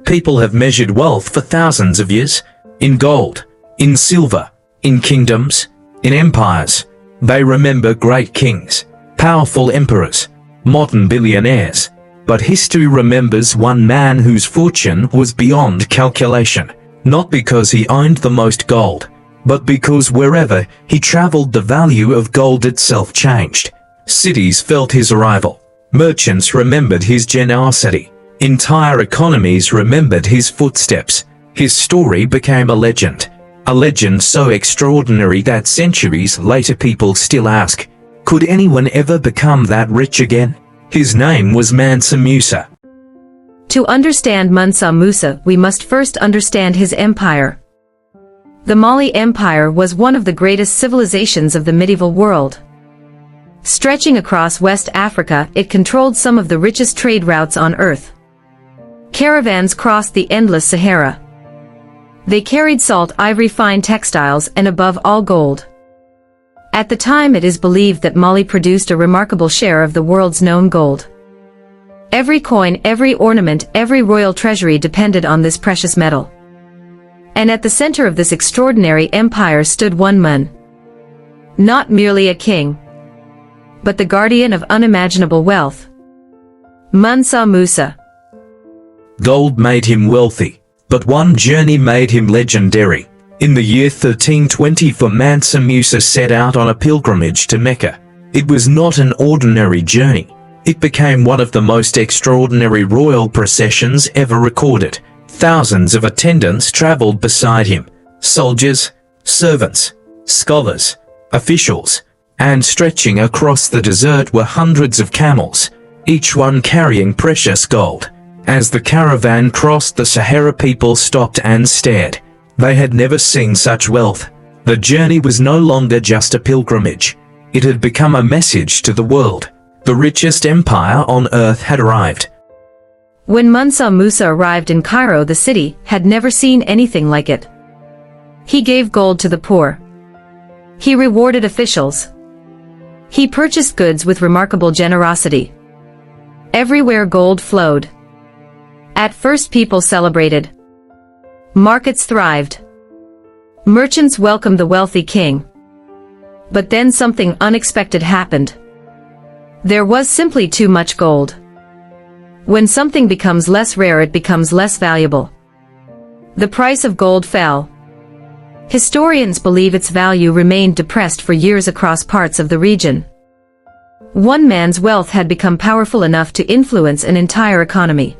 People have measured wealth for thousands of years. In gold, in silver, in kingdoms, in empires. They remember great kings, powerful emperors, modern billionaires. But history remembers one man whose fortune was beyond calculation. Not because he owned the most gold, but because wherever he traveled the value of gold itself changed. Cities felt his arrival. Merchants remembered his generosity. Entire economies remembered his footsteps. His story became a legend so extraordinary that centuries later people still ask, could anyone ever become that rich again? His name was Mansa Musa. To understand Mansa Musa, we must first understand his empire. The Mali Empire was one of the greatest civilizations of the medieval world. Stretching across West Africa, it controlled some of the richest trade routes on earth. Caravans crossed the endless Sahara. They carried salt, ivory, fine textiles, and above all gold. At the time, it is believed that Mali produced a remarkable share of the world's known gold. Every coin, every ornament, every royal treasury depended on this precious metal. And at the center of this extraordinary empire stood one man. Not merely a king, but the guardian of unimaginable wealth. Mansa Musa. Gold made him wealthy, but one journey made him legendary. In the year 1324, Mansa Musa set out on a pilgrimage to Mecca. It was not an ordinary journey. It became one of the most extraordinary royal processions ever recorded. Thousands of attendants traveled beside him. Soldiers, servants, scholars, officials, and stretching across the desert were hundreds of camels, each one carrying precious gold. As the caravan crossed the Sahara, people stopped and stared. They had never seen such wealth. The journey was no longer just a pilgrimage. It had become a message to the world. The richest empire on earth had arrived. When Mansa Musa arrived in Cairo, the city had never seen anything like it. He gave gold to the poor. He rewarded officials. He purchased goods with remarkable generosity. Everywhere gold flowed. At first, people celebrated. Markets thrived. Merchants welcomed the wealthy king. But then something unexpected happened. There was simply too much gold. When something becomes less rare, it becomes less valuable. The price of gold fell. Historians believe its value remained depressed for years across parts of the region. One man's wealth had become powerful enough to influence an entire economy.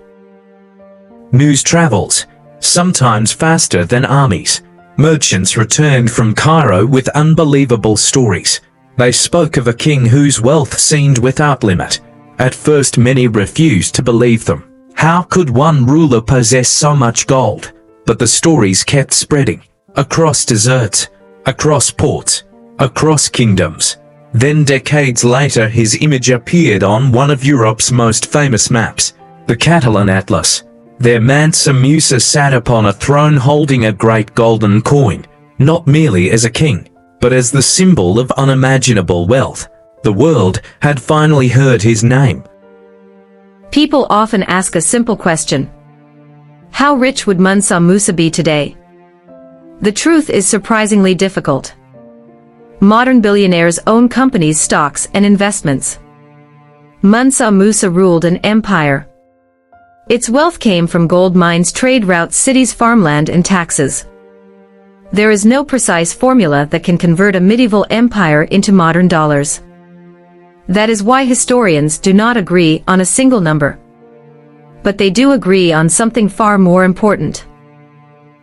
News travels, sometimes faster than armies. Merchants returned from Cairo with unbelievable stories. They spoke of a king whose wealth seemed without limit. At first, many refused to believe them. How could one ruler possess so much gold? But the stories kept spreading. Across deserts, across ports, across kingdoms. Then decades later, his image appeared on one of Europe's most famous maps, the Catalan Atlas. There Mansa Musa sat upon a throne holding a great golden coin, not merely as a king, but as the symbol of unimaginable wealth. The world had finally heard his name. People often ask a simple question. How rich would Mansa Musa be today? The truth is surprisingly difficult. Modern billionaires own companies, stocks, and investments. Mansa Musa ruled an empire. Its wealth came from gold mines, trade routes, cities, farmland, and taxes. There is no precise formula that can convert a medieval empire into modern dollars. That is why historians do not agree on a single number. But they do agree on something far more important.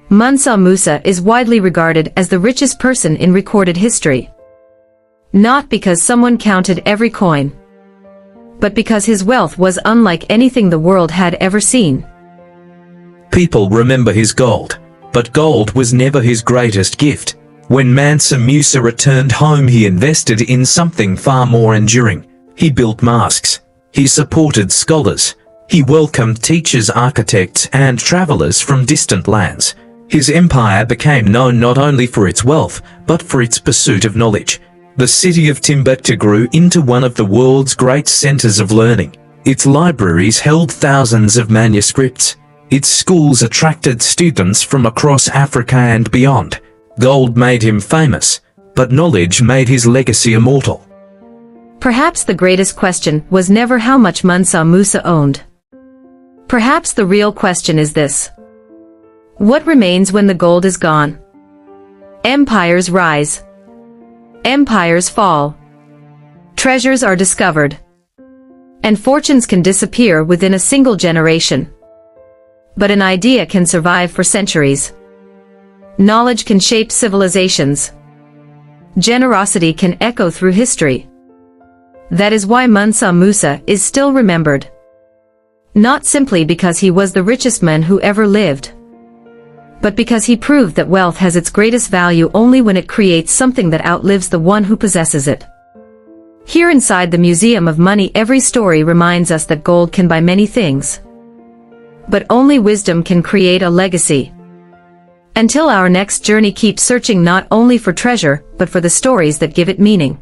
Mansa Musa is widely regarded as the richest person in recorded history. Not because someone counted every coin, but because his wealth was unlike anything the world had ever seen. People remember his gold, but gold was never his greatest gift. When Mansa Musa returned home, he invested in something far more enduring. He built mosques. He supported scholars. He welcomed teachers, architects, and travelers from distant lands. His empire became known not only for its wealth, but for its pursuit of knowledge. The city of Timbuktu grew into one of the world's great centers of learning. Its libraries held thousands of manuscripts. Its schools attracted students from across Africa and beyond. Gold made him famous, but knowledge made his legacy immortal. Perhaps the greatest question was never how much Mansa Musa owned. Perhaps the real question is this: what remains when the gold is gone? Empires rise. Empires fall. Treasures are discovered. And fortunes can disappear within a single generation. But an idea can survive for centuries. Knowledge can shape civilizations. Generosity can echo through history. That is why Mansa Musa is still remembered. Not simply because he was the richest man who ever lived, but because he proved that wealth has its greatest value only when it creates something that outlives the one who possesses it. Here inside the Museum of Money, every story reminds us that gold can buy many things, but only wisdom can create a legacy. Until our next journey, keep searching not only for treasure, but for the stories that give it meaning.